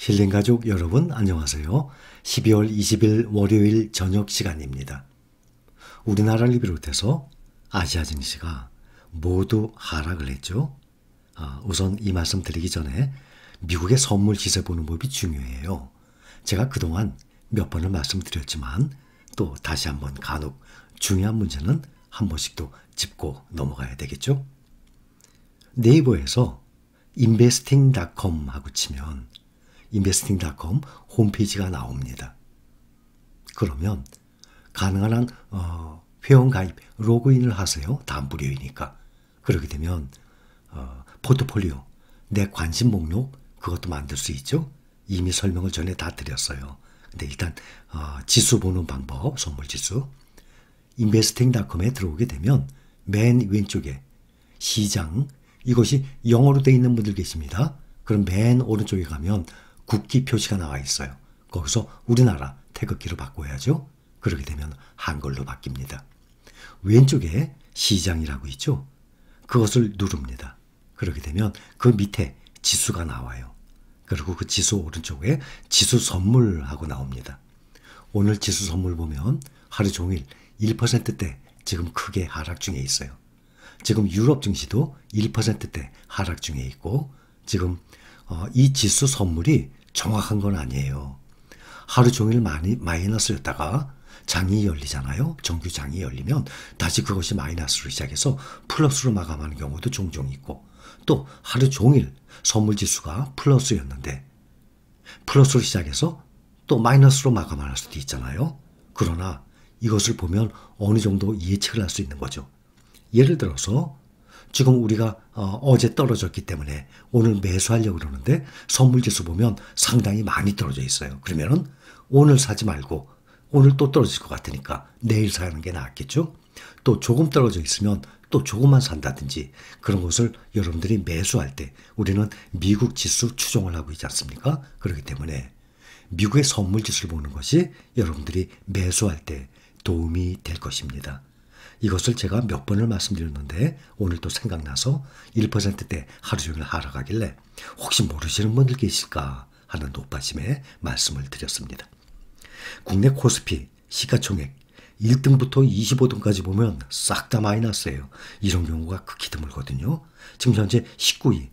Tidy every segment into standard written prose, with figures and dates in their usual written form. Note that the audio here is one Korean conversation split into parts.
힐링가족 여러분 안녕하세요. 12월 20일 월요일 저녁 시간입니다. 우리나라를 비롯해서 아시아 증시가 모두 하락을 했죠. 우선 이 말씀 드리기 전에 미국의 선물 시세 보는 법이 중요해요. 제가 그동안 몇 번을 말씀드렸지만 또 다시 한번 간혹 중요한 문제는 한 번씩 또 짚고 넘어가야 되겠죠. 네이버에서 investing.com 하고 치면 investing.com 홈페이지가 나옵니다. 그러면 가능한 한 회원가입, 로그인을 하세요. 다 무료이니까. 그렇게 되면 포트폴리오, 내 관심 목록 그것도 만들 수 있죠. 이미 설명을 전에 다 드렸어요. 근데 일단 지수 보는 방법, 선물지수. investing.com에 들어오게 되면 맨 왼쪽에 시장, 이것이 영어로 되어 있는 분들 계십니다. 그럼 맨 오른쪽에 가면 국기 표시가 나와 있어요. 거기서 우리나라 태극기로 바꿔야죠. 그렇게 되면 한글로 바뀝니다. 왼쪽에 시장이라고 있죠. 그것을 누릅니다. 그렇게 되면 그 밑에 지수가 나와요. 그리고 그 지수 오른쪽에 지수 선물하고 나옵니다. 오늘 지수 선물 보면 하루 종일 1%대 지금 크게 하락 중에 있어요. 지금 유럽 증시도 1%대 하락 중에 있고 지금 이 지수 선물이 정확한 건 아니에요. 하루 종일 마이너스였다가 장이 열리잖아요. 정규 장이 열리면 다시 그것이 마이너스로 시작해서 플러스로 마감하는 경우도 종종 있고 또 하루 종일 선물 지수가 플러스였는데 플러스로 시작해서 또 마이너스로 마감할 수도 있잖아요. 그러나 이것을 보면 어느 정도 예측을 할 수 있는 거죠. 예를 들어서 지금 우리가 어제 떨어졌기 때문에 오늘 매수하려고 그러는데 선물지수 보면 상당히 많이 떨어져 있어요. 그러면은 오늘 사지 말고 오늘 또 떨어질 것 같으니까 내일 사는 게 낫겠죠. 또 조금 떨어져 있으면 또 조금만 산다든지 그런 것을 여러분들이 매수할 때 우리는 미국 지수 추종을 하고 있지 않습니까? 그렇기 때문에 미국의 선물지수를 보는 것이 여러분들이 매수할 때 도움이 될 것입니다. 이것을 제가 몇 번을 말씀드렸는데 오늘 또 생각나서 1%대 하루 종일 하락하길래 혹시 모르시는 분들 계실까 하는 높아심에 말씀을 드렸습니다. 국내 코스피 시가총액 1등부터 25등까지 보면 싹 다 마이너스예요. 이런 경우가 극히 드물거든요. 지금 현재 19위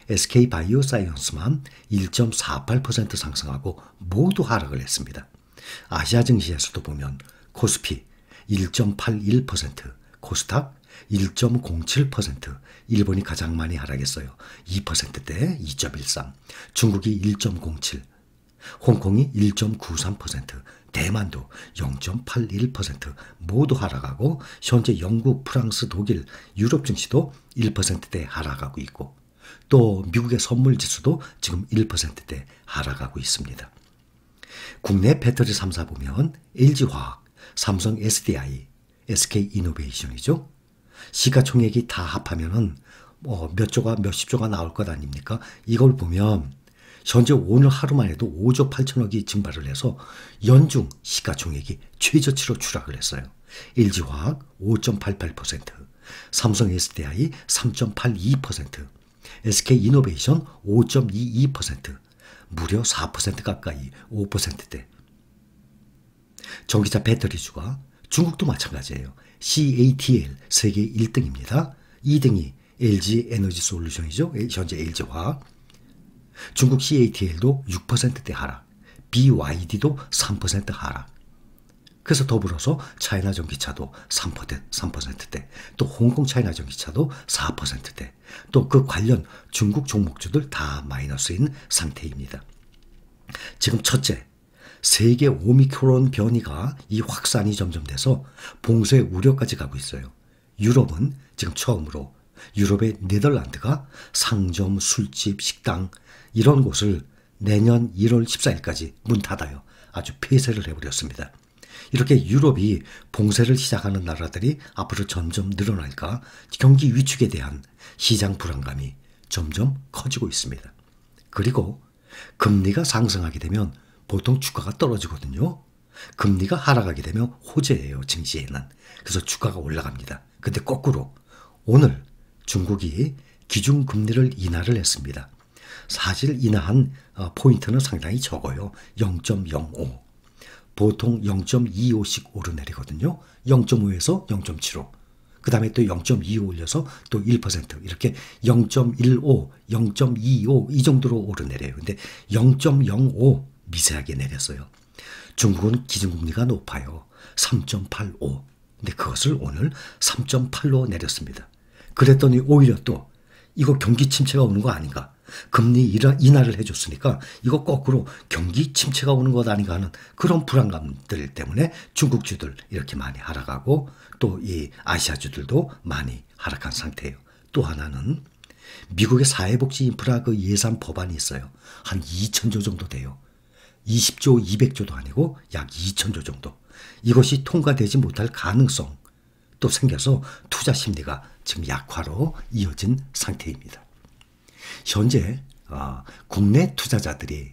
SK바이오사이언스만 1.48% 상승하고 모두 하락을 했습니다. 아시아 증시에서도 보면 코스피 1.81%, 코스닥 1.07%, 일본이 가장 많이 하락했어요. 2%대 2.13%, 중국이 1.07%, 홍콩이 1.93%, 대만도 0.81% 모두 하락하고 현재 영국, 프랑스, 독일, 유럽 증시도 1%대 하락하고 있고 또 미국의 선물지수도 지금 1%대 하락하고 있습니다. 국내 배터리 3사 보면 LG화학, 삼성 SDI, SK이노베이션이죠. 시가총액이 다 합하면은 몇 조가 몇십 조가 나올 것 아닙니까? 이걸 보면 현재 오늘 하루만 해도 5조 8천억이 증발을 해서 연중 시가총액이 최저치로 추락을 했어요. LG화학 5.88%, 삼성 SDI 3.82%, SK이노베이션 5.22%, 무려 4% 가까이 5%대. 전기차 배터리주가 중국도 마찬가지예요. CATL 세계 1등입니다. 2등이 LG 에너지 솔루션이죠. 현재 LG화학. 중국 CATL도 6%대 하락. BYD도 3% 하락. 그래서 더불어서 차이나 전기차도 3%대. 또 홍콩 차이나 전기차도 4%대. 또 그 관련 중국 종목주들 다 마이너스인 상태입니다. 지금 첫째. 세계 오미크론 변이가 이 확산이 점점 돼서 봉쇄 우려까지 가고 있어요. 유럽은 지금 처음으로 유럽의 네덜란드가 상점, 술집, 식당 이런 곳을 내년 1월 14일까지 문 닫아요. 아주 폐쇄를 해버렸습니다. 이렇게 유럽이 봉쇄를 시작하는 나라들이 앞으로 점점 늘어날까 경기 위축에 대한 시장 불안감이 점점 커지고 있습니다. 그리고 금리가 상승하게 되면 보통 주가가 떨어지거든요. 금리가 하락하게 되면 호재예요. 증시에는. 그래서 주가가 올라갑니다. 근데 거꾸로 오늘 중국이 기준금리를 인하를 했습니다. 사실 인하한 포인트는 상당히 적어요. 0.05. 보통 0.25씩 오르내리거든요. 0.5에서 0.75. 그 다음에 또 0.25 올려서 또 1% 이렇게 0.15, 0.25 이 정도로 오르내려요. 근데 0.05 미세하게 내렸어요. 중국은 기준금리가 높아요. 3.85. 근데 그것을 오늘 3.8로 내렸습니다. 그랬더니 오히려 또 이거 경기 침체가 오는 거 아닌가. 금리 인하를 해줬으니까 이거 거꾸로 경기 침체가 오는 것 아닌가 하는 그런 불안감들 때문에 중국주들 이렇게 많이 하락하고 또 이 아시아주들도 많이 하락한 상태예요. 또 하나는 미국의 사회복지 인프라 그 예산 법안이 있어요. 한 2,000조 정도 돼요. 20조, 200조도 아니고 약 2,000조 정도. 이것이 통과되지 못할 가능성 또 생겨서 투자 심리가 지금 약화로 이어진 상태입니다. 현재 국내 투자자들이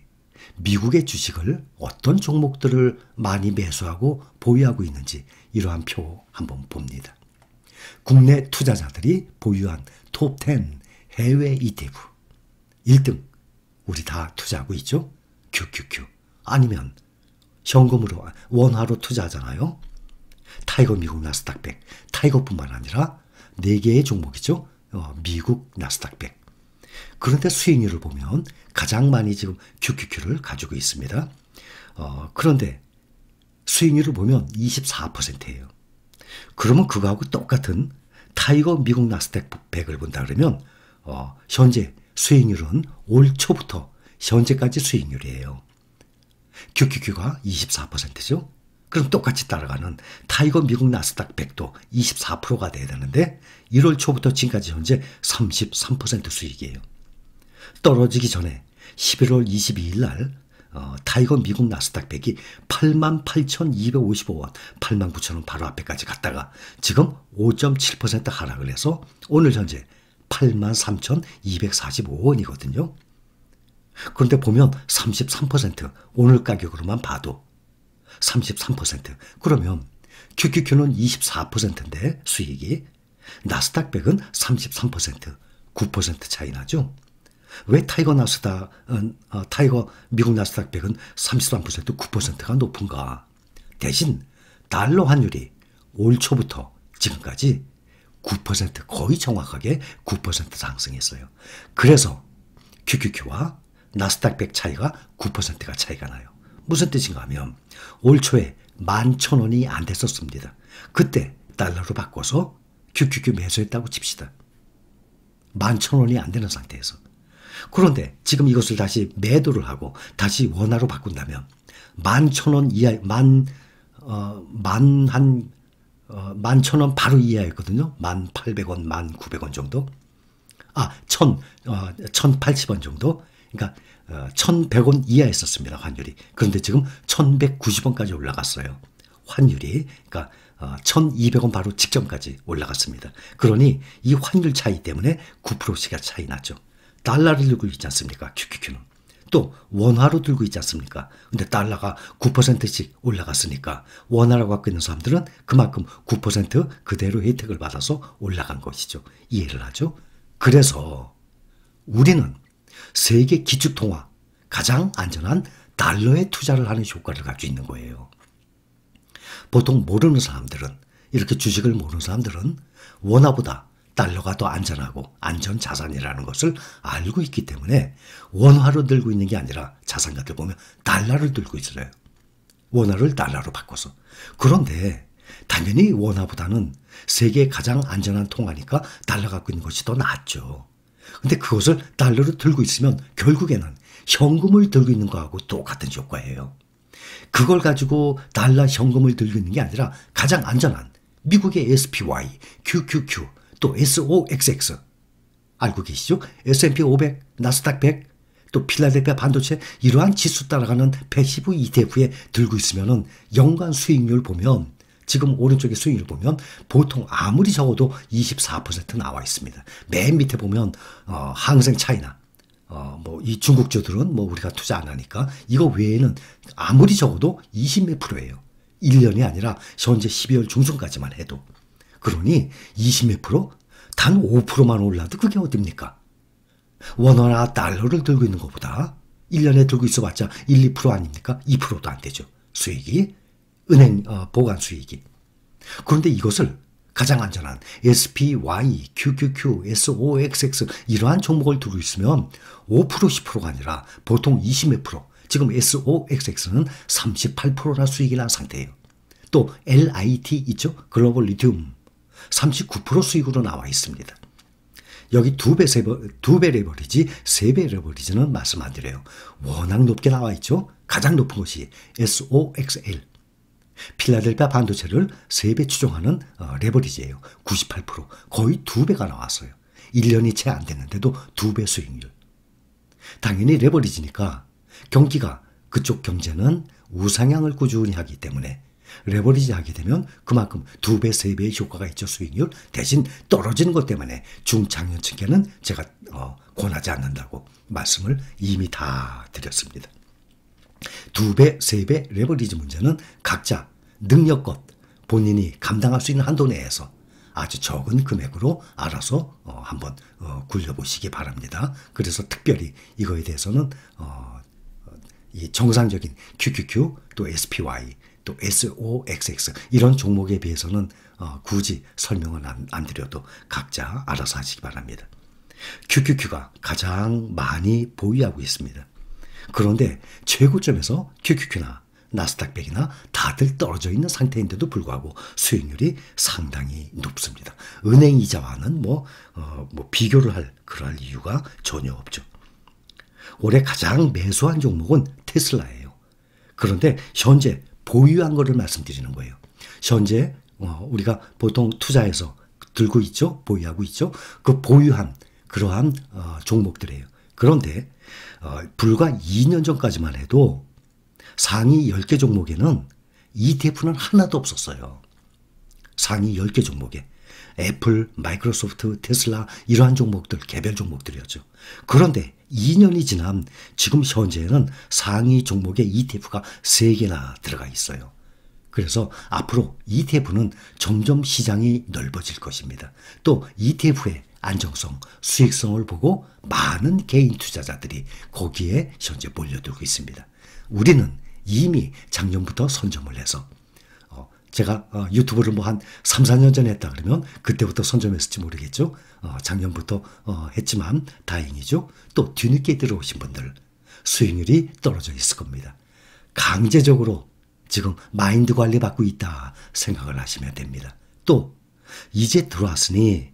미국의 주식을 어떤 종목들을 많이 매수하고 보유하고 있는지 이러한 표 한번 봅니다. 국내 투자자들이 보유한 톱10 해외 ETF 1등 우리 다 투자하고 있죠. QQQ 아니면 현금으로 원화로 투자하잖아요. 타이거 미국 나스닥 100 타이거뿐만 아니라 4개의 종목이죠. 미국 나스닥 100 그런데 수익률을 보면 가장 많이 지금 QQQ를 가지고 있습니다. 그런데 수익률을 보면 24%예요. 그러면 그거하고 똑같은 타이거 미국 나스닥 100을 본다 그러면 현재 수익률은 올 초부터 현재까지 수익률이에요. QQQ가 24%죠. 그럼 똑같이 따라가는 타이거 미국 나스닥 100도 24%가 돼야 되는데 1월 초부터 지금까지 현재 33% 수익이에요. 떨어지기 전에 11월 22일 날 타이거 미국 나스닥 100이 88,255원, 89,000원 바로 앞에까지 갔다가 지금 5.7% 하락을 해서 오늘 현재 83,245원이거든요. 그런데 보면 33% 오늘 가격으로만 봐도 33% 그러면 QQQ는 24%인데 수익이 나스닥 100은 33% 9% 차이 나죠. 왜 타이거 미국 나스닥 100은 33% 9%가 높은가? 대신 달러 환율이 올 초부터 지금까지 9% 거의 정확하게 9% 상승했어요. 그래서 QQQ와 나스닥 100 차이가 9%가 차이가 나요. 무슨 뜻인가 하면 올 초에 11,000원이 안 됐었습니다. 그때 달러로 바꿔서 QQQ 매수했다고 칩시다. 11,000원이 안 되는 상태에서. 그런데 지금 이것을 다시 매도를 하고 다시 원화로 바꾼다면 11,000원 이하, 11,000원 바로 이하였거든요. 1,800원, 1,900원 정도. 1,080원 정도. 그러니까 1,100원 이하였었습니다. 환율이. 그런데 지금 1,190원까지 올라갔어요. 환율이. 그러니까 1,200원 바로 직전까지 올라갔습니다. 그러니 이 환율 차이 때문에 9%씩가 차이 났죠. 달러를 들고 있지 않습니까? QQQ는. 또 원화로 들고 있지 않습니까? 근데 달러가 9%씩 올라갔으니까 원화라고 갖고 있는 사람들은 그만큼 9% 그대로 혜택을 받아서 올라간 것이죠. 이해를 하죠? 그래서 우리는 세계 기축통화 가장 안전한 달러에 투자를 하는 효과를 가지고 있는 거예요. 보통 모르는 사람들은 이렇게 주식을 모르는 사람들은 원화보다 달러가 더 안전하고 안전자산이라는 것을 알고 있기 때문에 원화로 들고 있는 게 아니라 자산가들 보면 달러를 들고 있어요. 원화를 달러로 바꿔서. 그런데 당연히 원화보다는 세계의 가장 안전한 통화니까 달러 갖고 있는 것이 더 낫죠. 근데 그것을 달러로 들고 있으면 결국에는 현금을 들고 있는 거하고 똑같은 효과예요. 그걸 가지고 달러 현금을 들고 있는 게 아니라 가장 안전한 미국의 SPY, QQQ, 또 SOXX 알고 계시죠? S&P 500, 나스닥 100, 또 필라델피아 반도체 이러한 지수 따라가는 패시브 ETF에 들고 있으면은 연간 수익률 보면 지금 오른쪽에 수익률 보면 보통 아무리 적어도 24% 나와 있습니다. 맨 밑에 보면 항생 차이나 뭐 이 중국주들은 뭐 우리가 투자 안 하니까 이거 외에는 아무리 적어도 20몇 %예요. 1년이 아니라 현재 12월 중순까지만 해도. 그러니 20몇 %? 단 5%만 올라도 그게 어딥니까? 원화나 달러를 들고 있는 것보다 1년에 들고 있어봤자 1, 2% 아닙니까? 2%도 안 되죠. 수익이. 은행 보관 수익이. 그런데 이것을 가장 안전한 SPY, QQQ, SOXX 이러한 종목을 들고 있으면 5%, 10%가 아니라 보통 20몇 프로, 지금 SOXX는 38%나 수익이 난 상태예요. 또 LIT 있죠? 글로벌 리튬 39% 수익으로 나와 있습니다. 여기 2배 레버리지, 3배 레버리지는 말씀 안 드려요. 워낙 높게 나와 있죠? 가장 높은 것이 SOXL. 필라델피아 반도체를 3배 추종하는 레버리지예요. 98%. 거의 2배가 나왔어요. 1년이 채 안 됐는데도 2배 수익률. 당연히 레버리지니까 경기가 그쪽 경제는 우상향을 꾸준히 하기 때문에 레버리지 하게 되면 그만큼 2배, 3배의 효과가 있죠. 수익률. 대신 떨어지는 것 때문에 중장년층에는 제가 권하지 않는다고 말씀을 이미 다 드렸습니다. 2배, 3배 레버리지 문제는 각자 능력껏 본인이 감당할 수 있는 한도 내에서 아주 적은 금액으로 알아서 한번 굴려보시기 바랍니다. 그래서 특별히 이거에 대해서는 이 정상적인 QQQ, 또 SPY, 또 SOXX 이런 종목에 비해서는 굳이 설명은 안 드려도 각자 알아서 하시기 바랍니다. QQQ가 가장 많이 보유하고 있습니다. 그런데 최고점에서 QQQ나 나스닥 100이나 다들 떨어져 있는 상태인데도 불구하고 수익률이 상당히 높습니다. 은행 이자와는 비교를 할 그럴 이유가 전혀 없죠. 올해 가장 매수한 종목은 테슬라예요. 그런데 현재 보유한 거를 말씀드리는 거예요. 현재 우리가 보통 투자해서 들고 있죠. 보유하고 있죠. 그 보유한 그러한 종목들이에요. 그런데 불과 2년 전까지만 해도 상위 10개 종목에는 ETF는 하나도 없었어요. 상위 10개 종목에. 애플, 마이크로소프트, 테슬라 이러한 종목들, 개별 종목들이었죠. 그런데 2년이 지난 지금 현재는 상위 종목에 ETF가 3개나 들어가 있어요. 그래서 앞으로 ETF는 점점 시장이 넓어질 것입니다. 또 ETF의 안정성, 수익성을 보고 많은 개인 투자자들이 거기에 현재 몰려들고 있습니다. 우리는 이미 작년부터 선점을 해서 제가 유튜브를 한 3, 4년 전에 했다 그러면 그때부터 선점했을지 모르겠죠. 작년부터 했지만 다행이죠. 또 뒤늦게 들어오신 분들 수익률이 떨어져 있을 겁니다. 강제적으로 지금 마인드 관리 받고 있다 생각을 하시면 됩니다. 또 이제 들어왔으니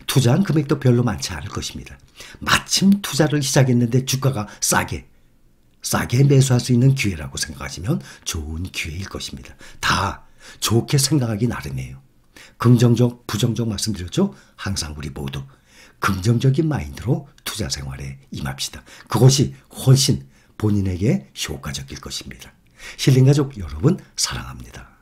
투자한 금액도 별로 많지 않을 것입니다. 마침 투자를 시작했는데 주가가 싸게 매수할 수 있는 기회라고 생각하시면 좋은 기회일 것입니다. 다 좋게 생각하기 나름이에요. 긍정적, 부정적 말씀드렸죠? 항상 우리 모두 긍정적인 마인드로 투자 생활에 임합시다. 그것이 훨씬 본인에게 효과적일 것입니다. 힐링가족 여러분 사랑합니다.